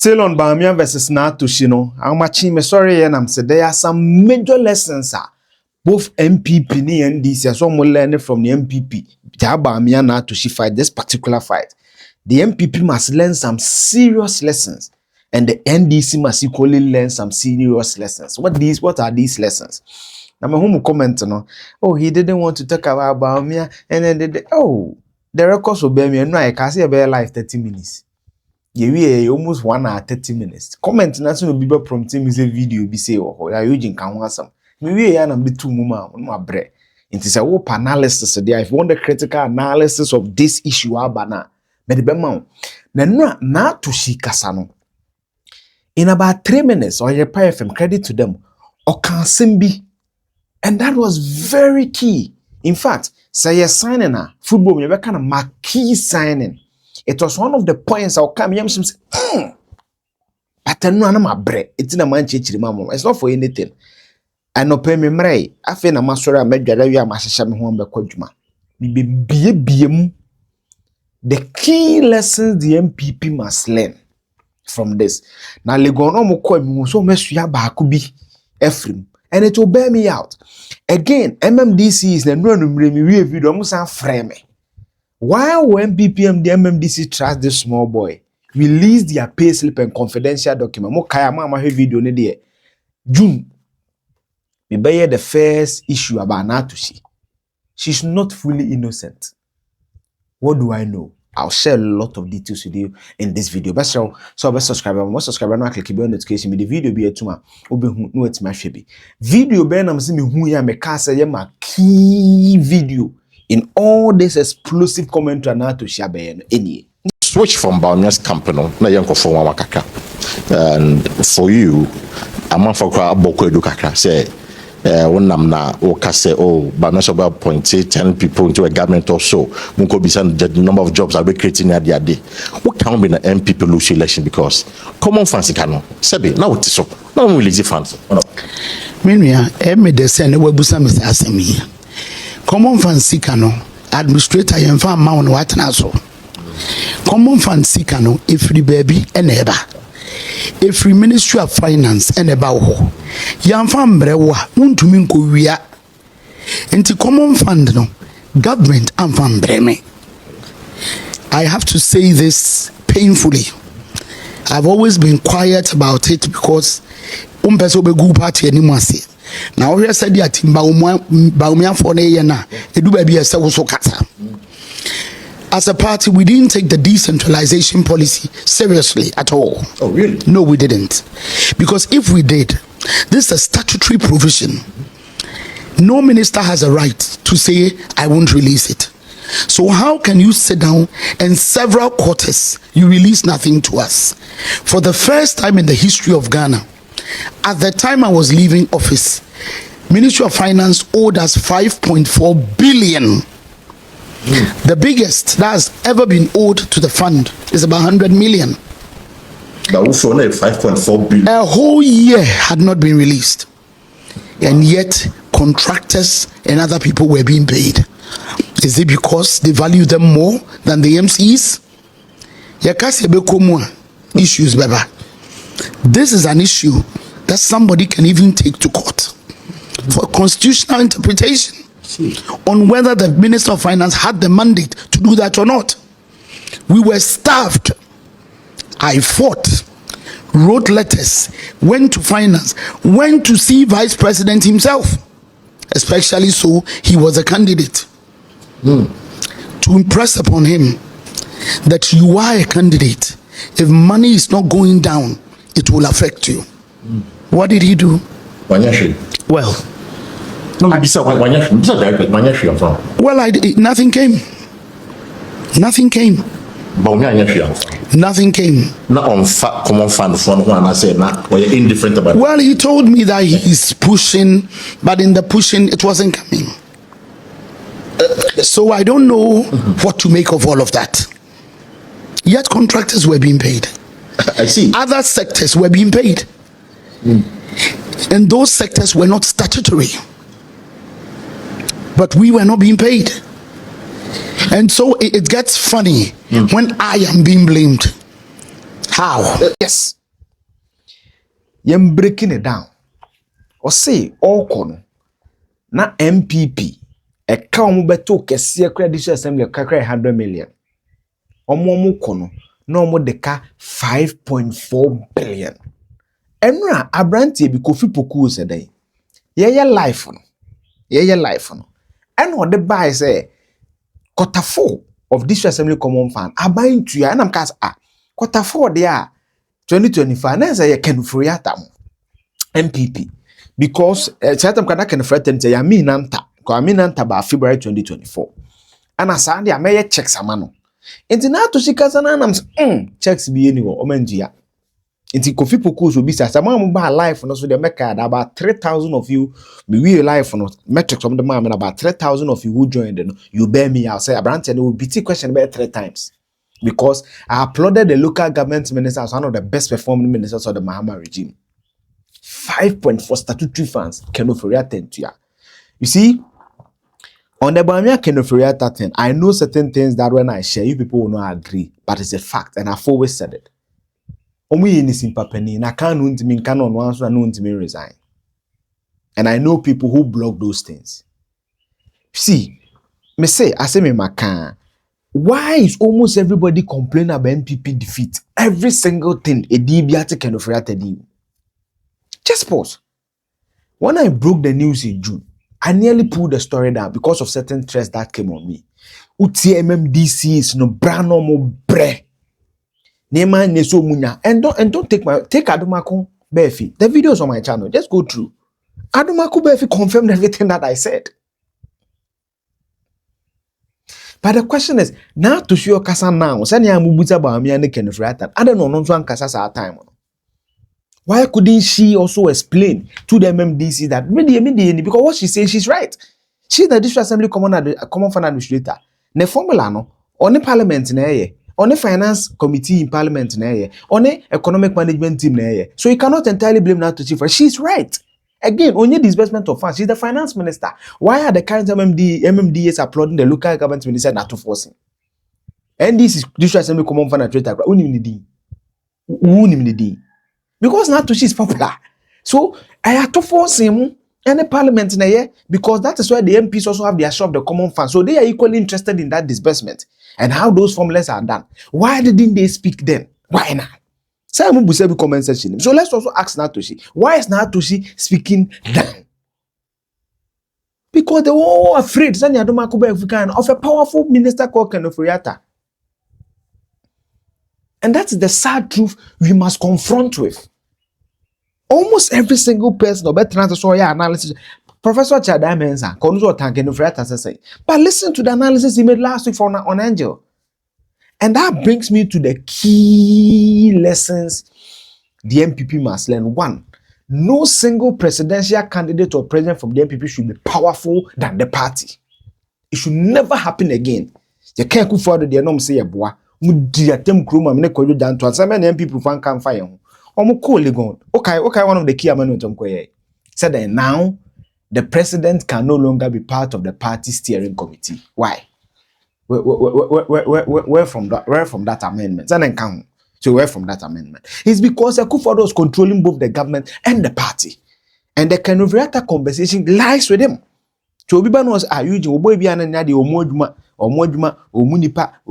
Still on Bawumia versus Naa Torshie, no. I'm matching sorry, and I'm saying there are some major lessons, both NPP and NDC, as one learning from the NPP. Bawumia Naa Torshie fight, this particular fight. The NPP must learn some serious lessons, and the NDC must equally learn some serious lessons. What are these lessons? Now, my home comment, no. Oh, he didn't want to talk about Bawumia, and then the records will bear me, and I can see a bear life 30 minutes. Yeah, almost 1 hour 30 minutes. Comment national bible prompting me say video be say oh ya yojin kan ho asam. Me we ya na be two muma no abre. It is a whole analysis there. If you want the critical analysis of this issue abana, me de be ma. Na Naa Torshie kasa no. In about 3 minutes or your FM credit to them or can simbi. And that was very key. In fact, say you're signing a football me be kind of marquee signing. It was one of the points I'll come here say, but I know my bread. It's in a man chichi mama. It's not for anything. I no pay me mray. I feel na masora medjada wi amasesha me ho ambekwadwuma. Me be the key lessons the NPP must learn from this. Now legono mo ko mi so mesua baako bi Ephraim, and it will bear me out. Again, MMDC is the no me video mo san frame. Why when NPP and the MMDC trust this small boy, release their pay slip and confidential document? Mo kaya mama he video ne there. June, me buy the first issue about Naa Torshie. She's not fully innocent. What do I know? I'll share a lot of details with you in this video. But so subscribe. More subscriber no click bell notification. Me the video be etuma. Obe hu no etima hwebe. Video be na me se me hu ya me ka say ye ma key video in all this explosive commentary Naa Torshie be any. Switch from Bawumia's company na yanko for one kakra. And for you, I'm for aboko edu kakra say wonam na woka say oh Bawumia should appoint 10 people into a government or so. Munko be the number of jobs are we creating at the day. What can be the NPP lose election because common funds cano. Sebi now what is so. Now we release funds. Meanwhile, me de say ne webusa me asemi. Common fund sikano administrator yemfa ma won watena so. Common fund sikano every baby eneba. Every Ministry of Finance eneba ho. Yemfa mbrewa untumi nko wia. Enti common fund no government amfa mbreme. I have to say this painfully. I've always been quiet about it because umpeso be gu party animase. Now we said that Bawumia for na edu ba bi ese wo so kasa. As a party, we didn't take the decentralization policy seriously at all. Oh, really? No, we didn't. Because if we did, this is a statutory provision. No minister has a right to say, I won't release it. So how can you sit down and several quarters, you release nothing to us? For the first time in the history of Ghana, at the time I was leaving office, Ministry of Finance owed us 5.4 billion. The biggest that has ever been owed to the fund is about 100 million. That was only 5.4 billion. A whole year had not been released. And yet contractors and other people were being paid. Is it because they value them more than the MCs? Issues, beba. This is an issue that somebody can even take to court for constitutional interpretation on whether the Minister of Finance had the mandate to do that or not. We were starved. I fought, wrote letters, went to finance, went to see Vice President himself, especially so he was a candidate, to impress upon him that you are a candidate. If money is not going down, it will affect you. What did he do? Well, nothing came. Nothing came. Nothing came. Common fund indifferent about. Well, he told me that he is pushing, but in the pushing, it wasn't coming. So I don't know what to make of all of that. Yet contractors were being paid. I see. Other sectors were being paid. And those sectors were not statutory. But we were not being paid. And so it gets funny when I am being blamed. How? Yes. Yem breaking it down. Or say all kono na MPP e ka omo beto kese kra District Assembly kakra 100 million. Omo kono na omo deka 5.4 billion. Enra abrantie bi Kofi Poku se dey. Ye life no. Ye life no. And what the buy say quarter 4 of District Assembly Common Fund abayin tuya and am kas quarter 4 there 2025 na say Ken Ofori-Atta NPP because certain kana Ken Ofori-Atta say Irene Naa Torshie by February 2024 and asa dia me checks amano enti na to shika sana nam checks bi eni wo omanjia enti Kofi Poku so bi sa sama mo ba life no so de make about 3,000 of you we life no metrics from the man about 3,000 of you who joined no you bear me out say abrante no will be question about 3 times because I applauded the local government minister as one of the best performing ministers of the Mahama regime. 5.4 statutory funds Ken Ofori-Atta and Dr. You see, on the Bawumia Ken Ofori-Atta thing, I know certain things that when I share, you people will not agree, but it's a fact, and I've always said it. Omu in this impapeni, na can't know me, cannot answer, no me resign. And I know people who block those things. See, me say, I say me makan. Why is almost everybody complaining about NPP defeat? Every single thing a DBA Ken Ofori-Atta did. Just pause. When I broke the news in June, I nearly pulled the story down because of certain threats that came on me. Uti MMDC is no brano mo bre. Nema neso munya. And don't take Adomako Befi. The videos on my channel. Just go through. Adomako Befi confirmed everything that I said. But the question is, now to show kasa now, sani ya mubuta Bawumia ne Ken Ofori-Atta. I don't know, no one kasa sa time. Why couldn't she also explain to the MMDC that because what she says she's right. She's the District Assembly Common Fund Administrator. Ne formula no, on the Parliament na ye, on the Finance Committee in Parliament na ye, on the Economic Management Team na ye. So you cannot entirely blame Naa Torshie for she's right. Again, only disbursement of funds. She's the Finance Minister. Why are the current MMDAs applauding the local government minister not to force him? And this is District Assembly Common Fund Administrator. Because Naa Torshie is popular. So I have to force him and the parliament in a year because that is why the MPs also have their share of the common fund. So they are equally interested in that disbursement and how those formulas are done. Why didn't they speak then? Why not? Simon Busebi comment section. So let's also ask Naa Torshie. Why is Naa Torshie speaking then? Because they were all afraid of a powerful minister called Ken Ofori-Atta. And that's the sad truth we must confront with. Almost every single person, analysis. Professor Chadai Mensa, but listen to the analysis he made last week on Angel. And that brings me to the key lessons the MPP must learn. 1, no single presidential candidate or president from the MPP should be powerful than the party. It should never happen again. You can't go forward the norm say a boy. Mudiatem kroma mne koyo down to some MPP fan can fire. Omo Legon. Okay, one of the key amendments said that now the president can no longer be part of the party steering committee. Why? Where from that amendment? So where from that amendment? It's because Akufo-Addo is controlling both the government and the party. And the Ken Ofori-Atta conversation lies with him. So Obiba knows you boy be an omoduma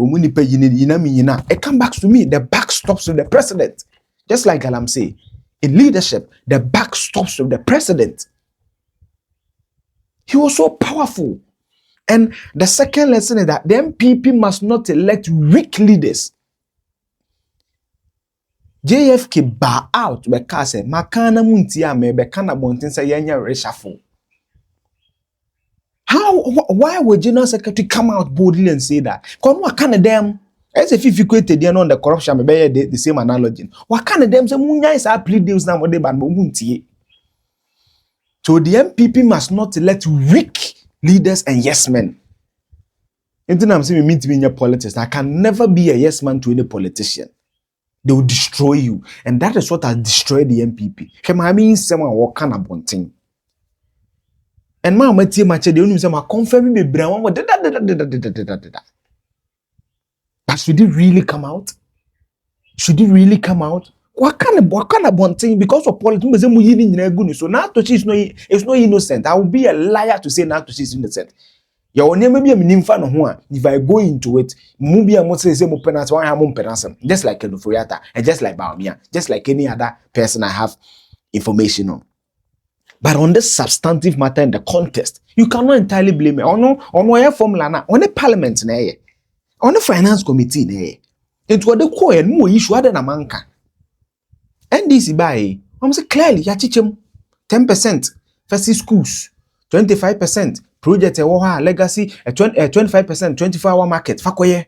yina. It comes back to me. The back stops with the president. Just like Alam say, in leadership, the back stops with the president. He was so powerful. And the second lesson is that the MPP must not elect weak leaders. JFK bar out because makana muntia me bekana bontin say yenya reshuffle. Why would General Secretary come out boldly and say that? Because what kind of them? As if you equated on the corruption, maybe the same analogy. What kind of them say munya is our plea deals now? What they ban muntie. So the MPP must not elect weak leaders and yes men. Anything I'm saying, we mean to be in your politics. I can never be a yes man to any politician. They will destroy you, and that is what has destroyed the MPP. I mean, someone what kind of bunting. And my the only say confirm me brown. But should it really come out? Should it really come out? What kind of one thing? Because of politics, so Naa Torshie is not innocent. I will be a liar to say Naa Torshie is innocent. Your name may be a minimum one. If I go into it, maybe I must say more penance, one have more penance, just like Ken Ofori-Atta and just like Bawumia, just like any other person I have information on. But on this substantive matter in the contest, you cannot entirely blame it. On no formula, on the parliament, on the finance committee, it was the core and more issue than a manka. NDC by, I'm say clearly, yachichem 10% first schools, 25% project legacy, 25% 24-hour market. Fakoye,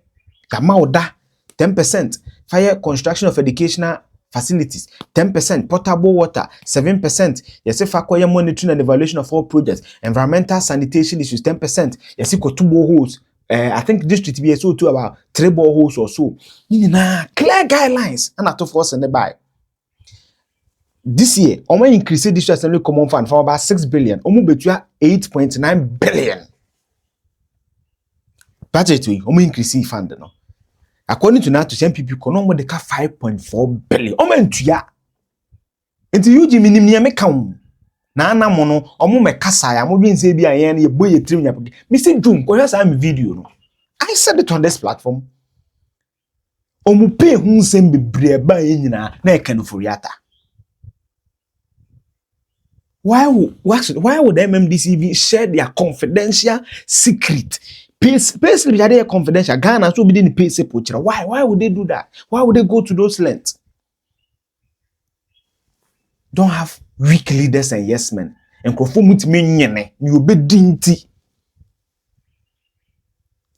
Kamauda, 10% fire construction of educational facilities, 10% potable water, 7%. Yes, fakoye monitoring and evaluation of all projects, environmental sanitation issues, 10%. Yes, got 2 boreholes. I think district be so too about 3 boreholes or so. Clear guidelines and at force and the buy. This year, we increase the District Assemblies Common Fund from about 6 billion, we between 8.9 billion. Budget we increase the fund no. According to Naa Torshie NPP, we dey 5.4 billion. Tuya. Enti yuji minim ne me kan. Na anamo no, omo me kasa ya, mo bi nse bi ayen ye boye trim nya. Me say June, ko hear some video no. I said it on this platform. Omo pay hu nsem bebre ba ye nyina na Ken Ofori-Atta. Why would MMDC share their confidential secret? Basically, they are confidential. Ghana so be didn't pay se pochira. Why would they do that? Why would they go to those lengths? Don't have weak leaders and yes men. And conform to me, you be dinty.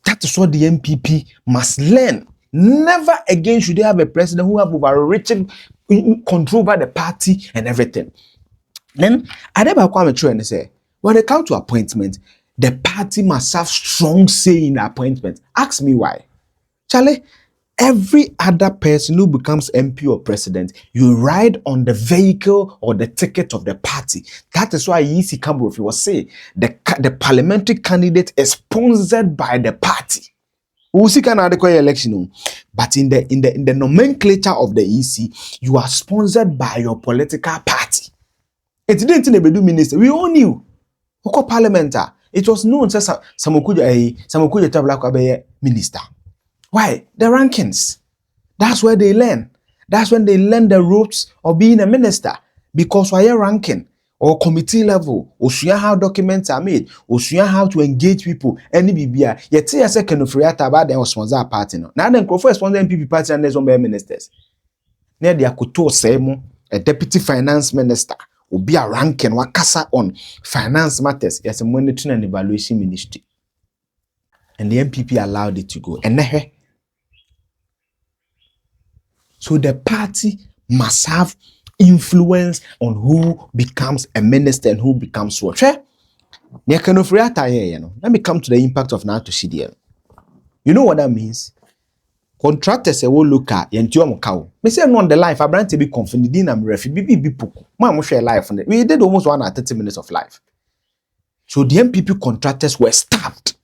That is what the NPP must learn. Never again should they have a president who have overreaching control over the party and everything. Then, I never come true and say, when it comes to appointment, the party must have strong say in the appointment. Ask me why. Charlie, every other person who becomes MP or president, you ride on the vehicle or the ticket of the party. That is why Yisi Kambrofi was saying the parliamentary candidate is sponsored by the party. We will see Canada election, but in the nomenclature of the EC, you are sponsored by your political party. It didn't do minister. We all knew. Who parliamentar? It was known as Samukuja Tabla minister. Why? The rankings. That's where they learn. That's when they learn the ropes of being a minister. Because why ranking or committee level, or how documents are made, or how to engage people, any BBI. Yet say a second Ofori-Atta about them sponsor party. Now then Akufo sponsor NPP party and there's some ministers. Near the Akuto Semo, a deputy finance minister. Will be a ranking wakasa on finance matters as a monitoring and evaluation ministry. And the NPP allowed it to go. And so the party must have influence on who becomes a minister and who becomes what. Ken Ofori-Atta, let me come to the impact of Naa Torshie. You know what that means? Contractors will look at Yentiom cow. Me say on the life, I brand to be confident in am refi be poku. Man share life on it. We did almost 1 hour 30 minutes of life. So the NPP contractors were stabbed.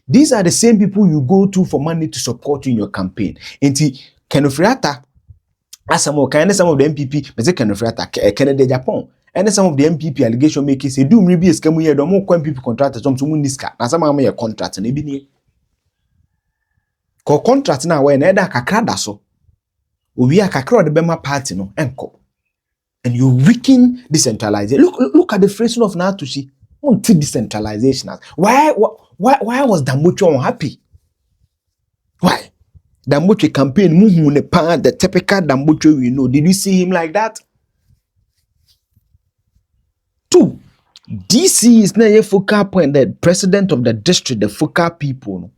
These are the same people you go to for money to support you in your campaign. Enti Ken Ofori-Atta, as some of the NPP, me say Ken Ofori-Atta, Canada, Japan. And some of the NPP allegation make say do maybe a scam here, don't more NPP contractors some niska. Na some am a contract and ebi ko contract na we na eda kakra da so obi akakra de bema party no enko and you weaken decentralization. Look at the phrasing of Naa Torshie. Decentralization. Why was Dambucho unhappy? Why? Dambucho campaign muhu ne pa, the typical Dambucho we know. Did you see him like that? 2, DC is not a focal point. The president of the district, the focal people,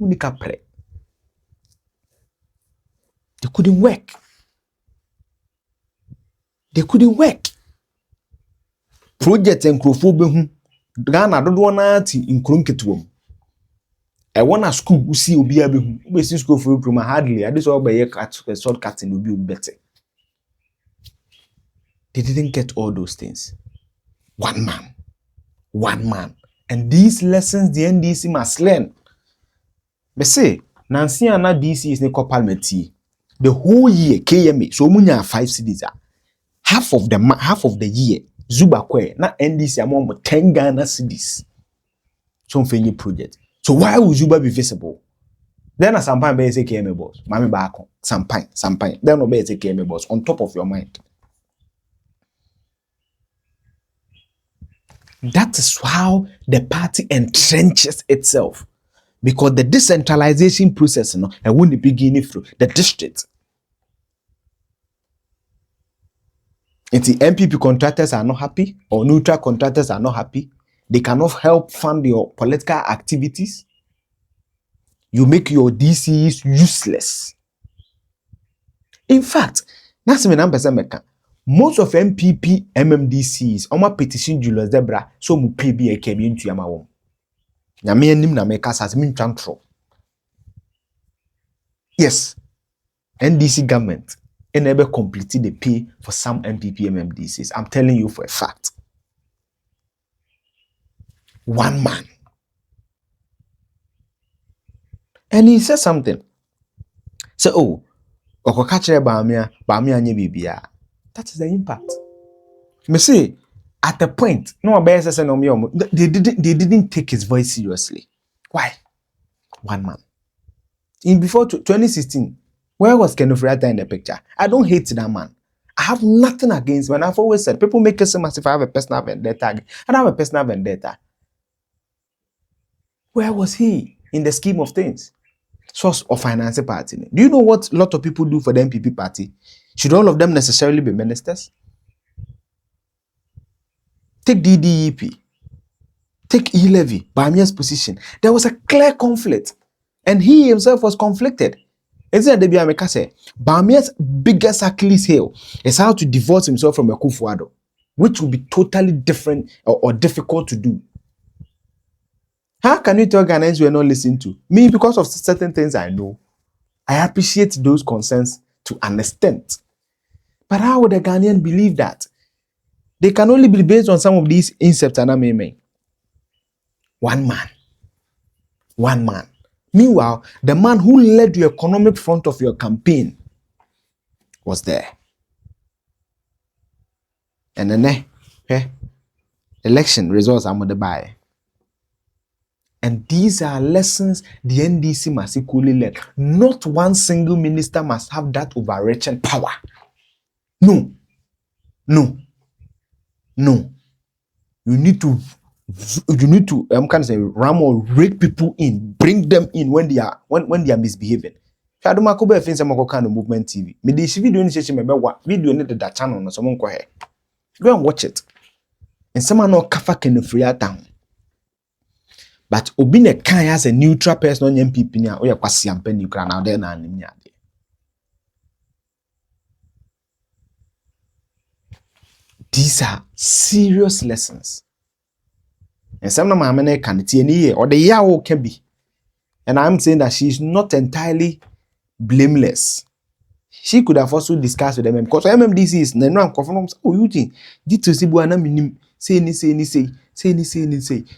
they couldn't work. They couldn't work. Project and Akufo-Addo Ghana don't want to in Krunketuum. I want a school who see Obi Abehu. We see school for you hardly. I just all by a shortcut in Obi better. They didn't get all those things. One man. And these lessons the NDC must learn. But say, Nancy and DC is the parliament. The whole year, KMA, so munya 5 cedis. Half of the year, Zuba Kwe, na NDC among 10 Ghana cedis. Some funny project. So why would Zuba be visible? Then some pine be say KMA boss. Mami back on. Some pine. Then no be say KMA boss on top of your mind. That is how the party entrenches itself. Because the decentralization process, and when the beginning through the district. If the NPP contractors are not happy, or neutral contractors are not happy, they cannot help fund your political activities. You make your DCs useless. In fact, that's me number most of NPP MMDCs, oma petition Julius Debra, so mu pay be a kemi into yamawom. Nyame anim na meka sas min twantro. Yes, NDC government enable completely the pay for some NPP MMDCs. I'm telling you for a fact. One man. And he said something. So, oh, okokachere Bawumia nye bibia. That is the impact. Me say, at the point, no they didn't take his voice seriously. Why? One man. In before 2016, where was Ken Ofori-Atta in the picture? I don't hate that man. I have nothing against him. And I've always said, people make it seem as if I have a personal vendetta. And I have a personal vendetta. Where was he in the scheme of things? Source of financing party. Do you know what a lot of people do for the NPP party? Should all of them necessarily be ministers? Take DDEP. Take E-Levy, Bawumia's position. There was a clear conflict. And he himself was conflicted. Isn't it Debiameka say, Bawumia's biggest Achilles heel is how to divorce himself from Akufo-Addo, which will be totally different or difficult to do. How can you tell Ghanaians you are not listening to? Me, because of certain things I know, I appreciate those concerns to an extent. But how would a Ghanaian believe that? They can only be based on some of these incepts and ameme. One man. One man. Meanwhile, the man who led the economic front of your campaign was there. And then, election results are the buy. And these are lessons the NDC must equally learn. Not one single minister must have that overreaching power. No. You need to ram or rake people in, bring them in when they are misbehaving. Shaduma Kobe Fins and Movement TV. Me this video in session video in the channel no someone go ahead. Go and watch it. And someone no kafa Ken Ofori-Atta. But Obine can as a neutral person on NPP now, or kwasi ampe nukra now there na nim ade. These are serious lessons. And some of Mahama can tie or the yawo can be. And I'm saying that she's not entirely blameless. She could have also discussed with them because MMDC is no I'm confirm. Oh, you think did to see buana minim say.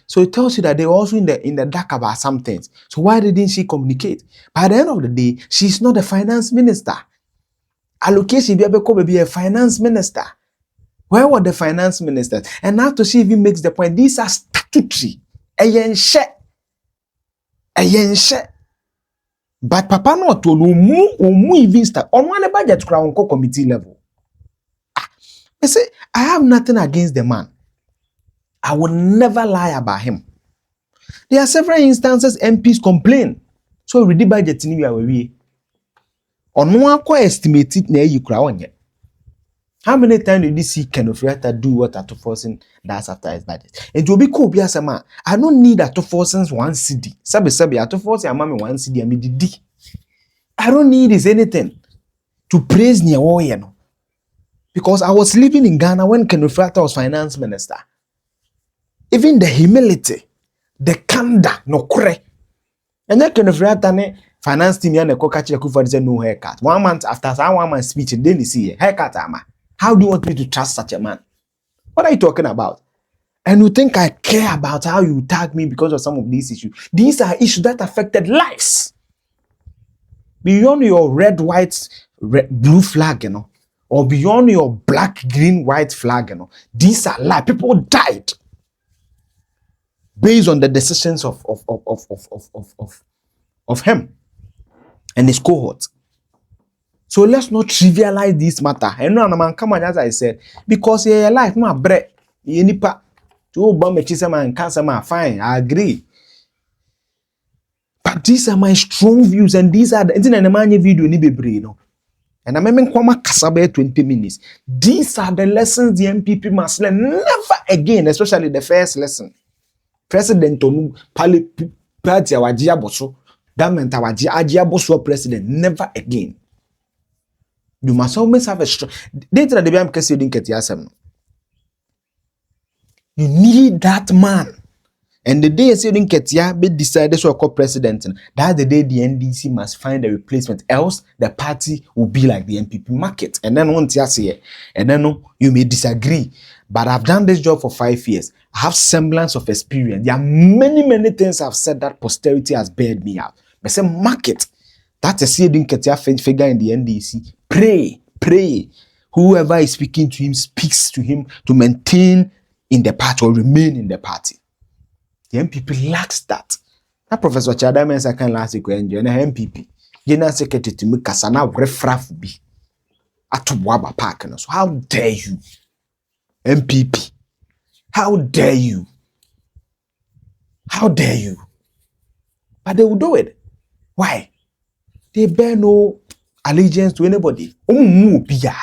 So it tells you that they're also in the dark about some things. So why didn't she communicate? By the end of the day, she's not a finance minister. Allocation be a finance minister. Where were the finance ministers? And now Toshie even makes the point, these are statutory. But Papa no to no even start on one budget crown committee level. I say I have nothing against the man. I will never lie about him. There are several instances MPs complain. So read the budget in you on one estimated na you crown yet. How many times did you see Ken Ofori-Atta do what Akufo-Addo does after his budget? And to be cool, I don't need Akufo-Addo's 1 cedi. Sabi Akufo-Addo amami 1 cedi and me di. I don't need is anything to praise Nyawoye. Because I was living in Ghana when Ken Ofori-Atta was finance minister. Even the humility, the candor, no kure. And then Ken Ofori-Atta finance team and the Akufo-Addo said no haircut. 1 month after 1 month speech, and then you see haircut ama. How do you want me to trust such a man? What are you talking about? And you think I care about how you tag me because of some of these issues? These are issues that affected lives. Beyond your red, white red, blue flag, or beyond your black, green, white flag, these are lies. People died based on the decisions of him and his cohort. So let's not trivialize this matter. And no man come on, as I said, because your life, my bread, you nipa to bomb a chisama and cancer, fine, I agree. But these are my strong views, and these are the internet video ni be no. And I'm making kwama kasabe 20 minutes. These are the lessons the NPP must learn. Never again, especially the first lesson. President Onu party awajia boso. Government awajia boso president. Never again. You must always have a strong. Data the BM kesi din ketiasem. You need that man. And the day Sedin Ketia be decided to call president, that's the day the NDC must find a replacement. Else the party will be like the NPP market. And then once you say, and then you may disagree. But I've done this job for 5 years. I have semblance of experience. There are many things I've said that posterity has bailed me out. But say market. That's a Sedin Ketia figure in the NDC. Pray. Whoever is speaking to him speaks to him to maintain in the party or remain in the party. The MPP lacks that. That Professor Chadamen Sakan last week enjoy na MPP. General Secretary to me kasana refraf bi. Atubwaba park. So how dare you? MPP. How dare you? How dare you? But they will do it. Why? They bear no allegiance to anybody. Biya.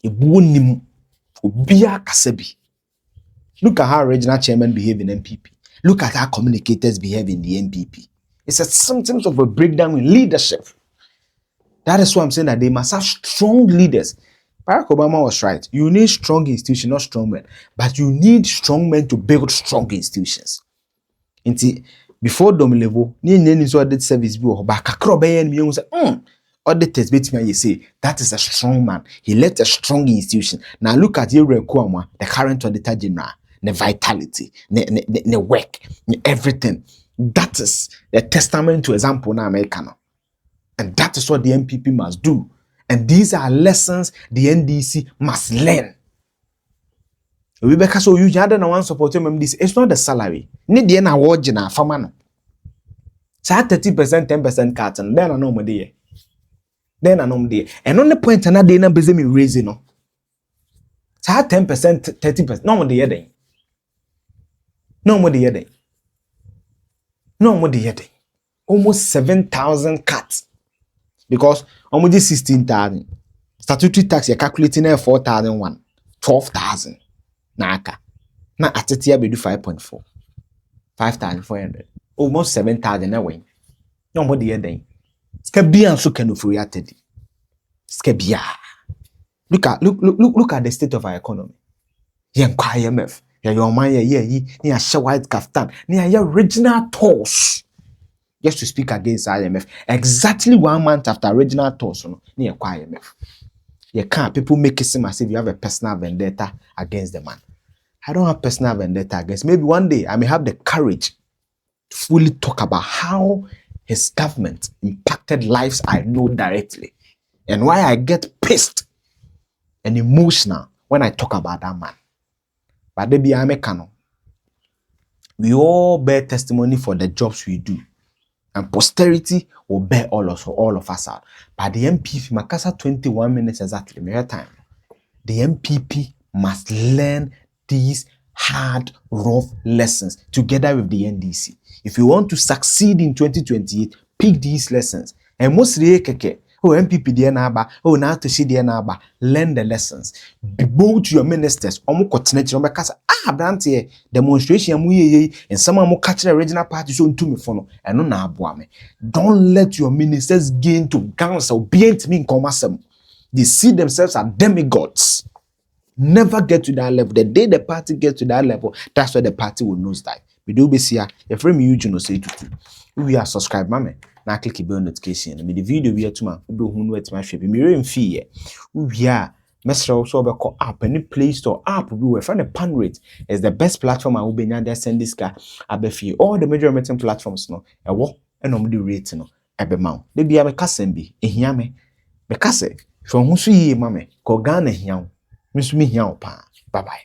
Ibunim. Biya kasebi. Look at how regional chairman behave in NPP. Look at how communicators behave in the NPP. It's a symptoms of a breakdown in leadership. That is why I'm saying that they must have strong leaders. Barack Obama was right. You need strong institutions, not strong men. But you need strong men to build strong institutions. Before Domilevo, ni so audit service bi o ba kakro be yen mi say, auditors betimi you say that is a strong man. He led a strong institution. Now look at Irene Naa, the current auditor general. The vitality, the work, everything. That is a testament to example na Americano. And that is what the NPP must do. And these are lessons the NDC must learn. Because so you had one support MDC. It's not the salary. Need the award na farmer. So 30%, 10% cut, and then I know my day. Then I know my day. And on the point another day na busy me raising no. So 10%, 30%. No more the day. No more the year. No more the year. Almost 7,000 cuts. Because almost 16,000. Statutory tax, you're calculating 4,001. 12,000. Naka. Now at the year, we do 5.4. 5,400. Almost 7,000 away. No more the year. Skabia and so Ken Ofori-Atta. Skabia. Look at the state of our economy. Young IMF. Your man, near share white kaftan, near your original toss. Just to speak against IMF. Exactly 1 month after original toss, near IMF. You can't people make it seem as if you have a personal vendetta against the man. I don't have personal vendetta against. Maybe one day I may have the courage to fully talk about how his government impacted lives I know directly, and why I get pissed and emotional when I talk about that man. But they be Americano. We all bear testimony for the jobs we do. And posterity will bear all of us out. But the MPP, Makasa 21 minutes exactly, mere time. The MPP must learn these hard, rough lessons together with the NDC. If you want to succeed in 2028, pick these lessons. And mostly, MPP DNA, Naa Torshie DNA, learn the lessons. Be bold to your ministers. Because Brantie demonstration and someone will catch the original party so to me for and no. Don't let your ministers gain to guns or be me in commercial. They see themselves as demigods. Never get to that level. The day the party gets to that level, that's where the party will nosedive. We do be here. If you say to we are subscribed, mama. Now click the bell notification. Me the video we are to man. We who know it my shape. Me in fear. We are. Mesra also be call app any Play Store app. We will find a pan rate is the best platform. I will be now there send this guy. I be all the major meeting platforms no. I walk and the rate no. ebema wo de bia me kasem bi ehia me kase hwe ho so yie ma me ko Ghana hia wo me so me hia wo pa bye bye